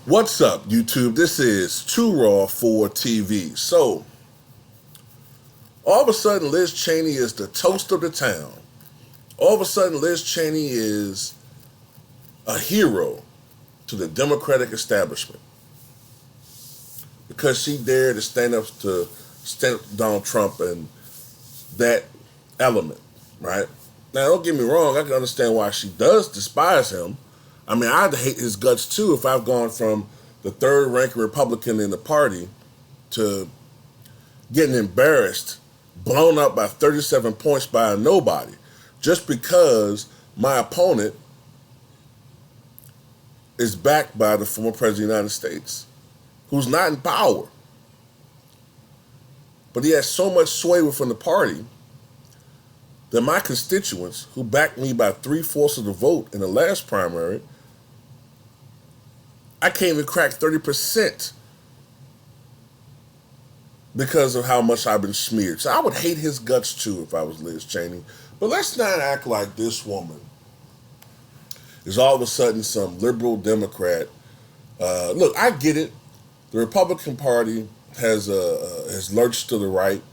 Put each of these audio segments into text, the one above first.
What's up, YouTube? This is Too Raw for TV. So, all of a sudden, Liz Cheney is the toast of the town. All of a sudden, Liz Cheney is a hero to the Democratic establishment because she dared to stand up to Donald Trump and that element, right? Now, don't get me wrong. I can understand why she does despise him. I mean, I'd hate his guts too if I've gone from the third-ranked Republican in the party to getting embarrassed, blown up by 37 points by a nobody, just because my opponent is backed by the former president of the United States, who's not in power. But he has so much sway within the party that my constituents, who backed me by 3/4 of the vote in the last primary, I can't even crack 30% because of how much I've been smeared. So I would hate his guts too if I was Liz Cheney. But let's not act like this woman is all of a sudden some liberal Democrat. Look, I get it. The Republican Party has lurched to the right.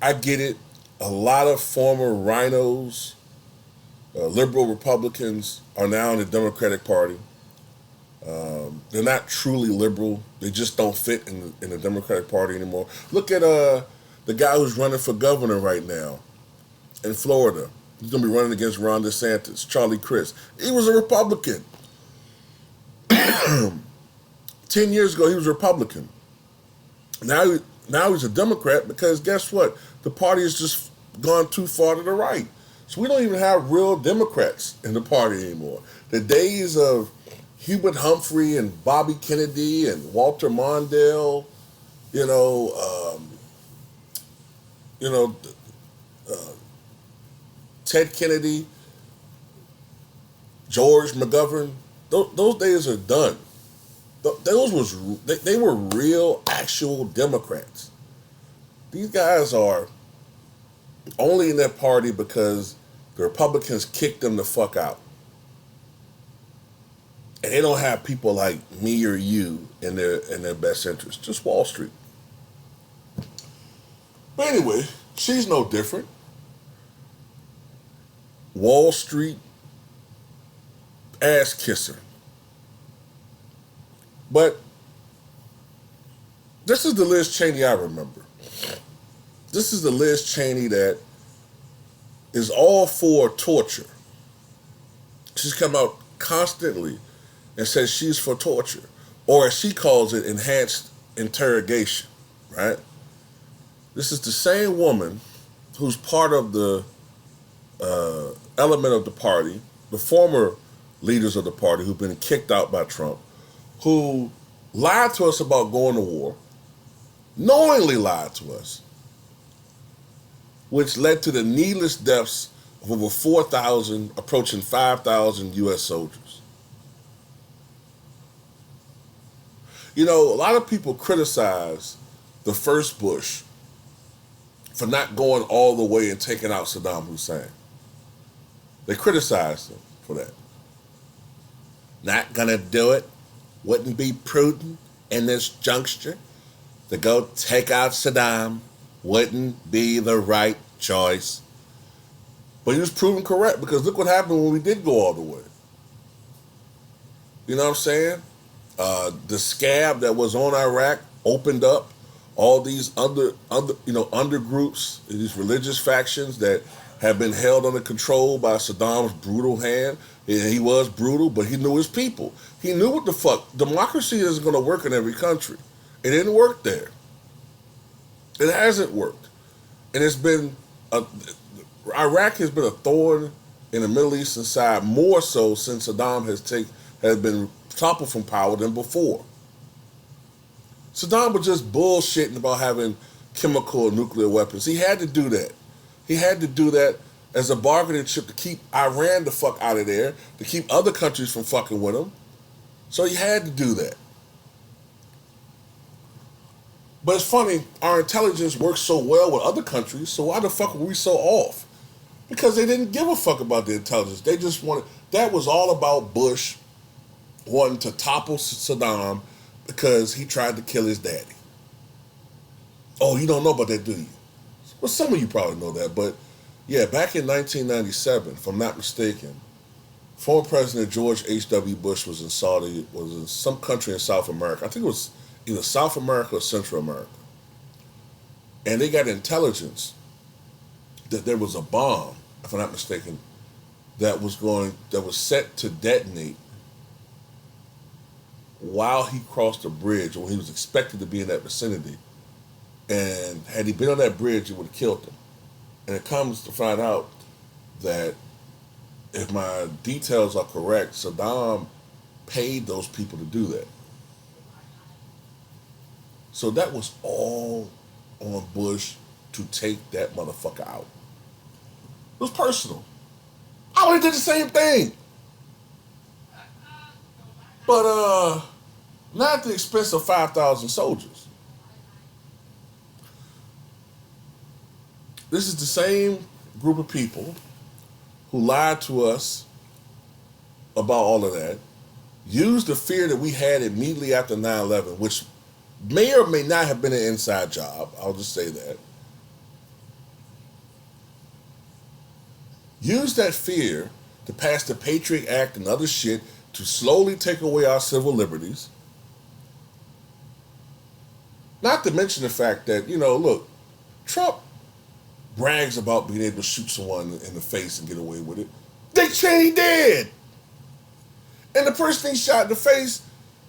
I get it. A lot of former rhinos, liberal Republicans, are now in the Democratic Party. They're not truly liberal. They just don't fit in the Democratic Party anymore. Look at the guy who's running for governor right now in Florida. He's going to be running against Ron DeSantis, Charlie Crist. He was a Republican. 10 years ago, he was a Republican. Now he's a Democrat because guess what? The party has just gone too far to the right. So we don't even have real Democrats in the party anymore. The days of Hubert Humphrey and Bobby Kennedy and Walter Mondale, Ted Kennedy, George McGovern, those days are done. They were real, actual Democrats. These guys are only in that party because the Republicans kicked them the fuck out. And they don't have people like me or you in their best interest. Just Wall Street. But anyway, she's no different. Wall Street ass kisser. But this is the Liz Cheney I remember. This is the Liz Cheney that is all for torture. She's come out constantly and says she's for torture, or as she calls it, enhanced interrogation, right? This is the same woman who's part of the element of the party, the former leaders of the party who've been kicked out by Trump, who lied to us about going to war, knowingly lied to us, which led to the needless deaths of over 4,000, approaching 5,000 U.S. soldiers. You know, a lot of people criticize the first Bush for not going all the way and taking out Saddam Hussein. They criticized him for that. Not gonna do it. Wouldn't be prudent in this juncture to go take out Saddam. Wouldn't be the right choice. But he was proven correct because look what happened when we did go all the way. You know what I'm saying? The scab that was on Iraq opened up all these undergroups, these religious factions that have been held under control by Saddam's brutal hand. He was brutal, but he knew his people. He knew what the fuck. Democracy isn't going to work in every country. It didn't work there. It hasn't worked. And it's been, Iraq has been a thorn in the Middle Eastern side more so since Saddam has been toppled from power than before. Saddam was just bullshitting about having chemical or nuclear weapons. He had to do that. He had to do that as a bargaining chip to keep Iran the fuck out of there, to keep other countries from fucking with him. So he had to do that. But it's funny, our intelligence works so well with other countries, so why the fuck were we so off? Because they didn't give a fuck about the intelligence. They just wanted, that was all about Bush wanting to topple Saddam because he tried to kill his daddy. Oh, you don't know about that, do you? Well, some of you probably know that, but yeah, back in 1997, if I'm not mistaken, former President George H.W. Bush was in some country in South America. I think it was either South America or Central America. And they got intelligence that there was a bomb, if I'm not mistaken, that was set to detonate while he crossed the bridge, or when he was expected to be in that vicinity. And had he been on that bridge, it would have killed him. And it comes to find out that, if my details are correct, Saddam paid those people to do that. So that was all on Bush to take that motherfucker out. It was personal. I would have did the same thing. But not at the expense of 5,000 soldiers. This is the same group of people who lied to us about all of that, used the fear that we had immediately after 9/11, which may or may not have been an inside job. I'll just say that. Used that fear to pass the Patriot Act and other shit to slowly take away our civil liberties. Not to mention the fact that, look, Trump brags about being able to shoot someone in the face and get away with it. Dick Cheney did. And the person he shot in the face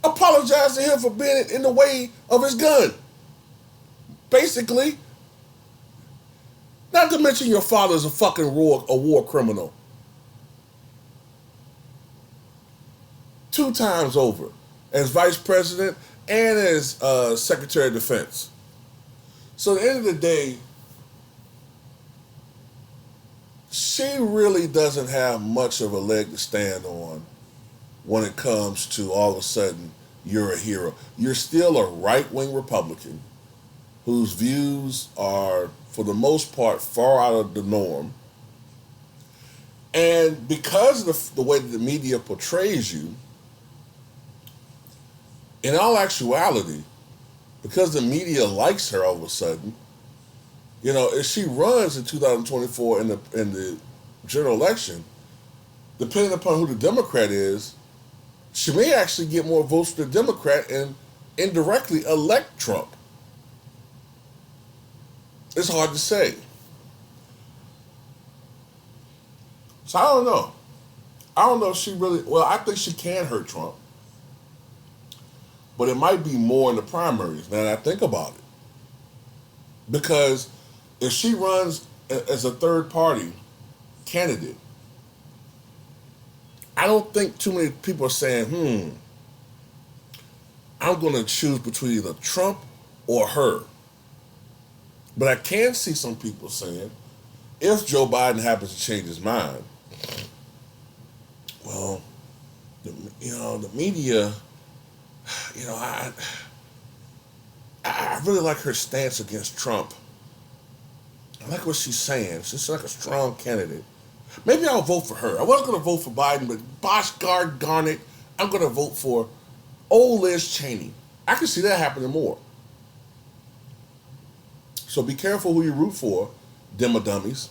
apologized to him for being in the way of his gun. Basically. Not to mention your father's a fucking war criminal. 2 times over. As vice president and as secretary of defense. So at the end of the day, she really doesn't have much of a leg to stand on when it comes to all of a sudden you're a hero. You're still a right-wing Republican whose views are, for the most part, far out of the norm. And because of the way that the media portrays you, in all actuality, because the media likes her all of a sudden, if she runs in 2024 in the general election, depending upon who the Democrat is, she may actually get more votes for the Democrat and indirectly elect Trump. It's hard to say. So I don't know. I don't know if she really, I think she can hurt Trump. But it might be more in the primaries now that I think about it. Because if she runs as a third party candidate, I don't think too many people are saying, I'm going to choose between either Trump or her. But I can see some people saying, if Joe Biden happens to change his mind, well, the media, I really like her stance against Trump. I like what she's saying. She's like a strong candidate. Maybe I'll vote for her. I wasn't going to vote for Biden, but gosh darn it, I'm going to vote for old Liz Cheney. I can see that happening more. So be careful who you root for, dummies.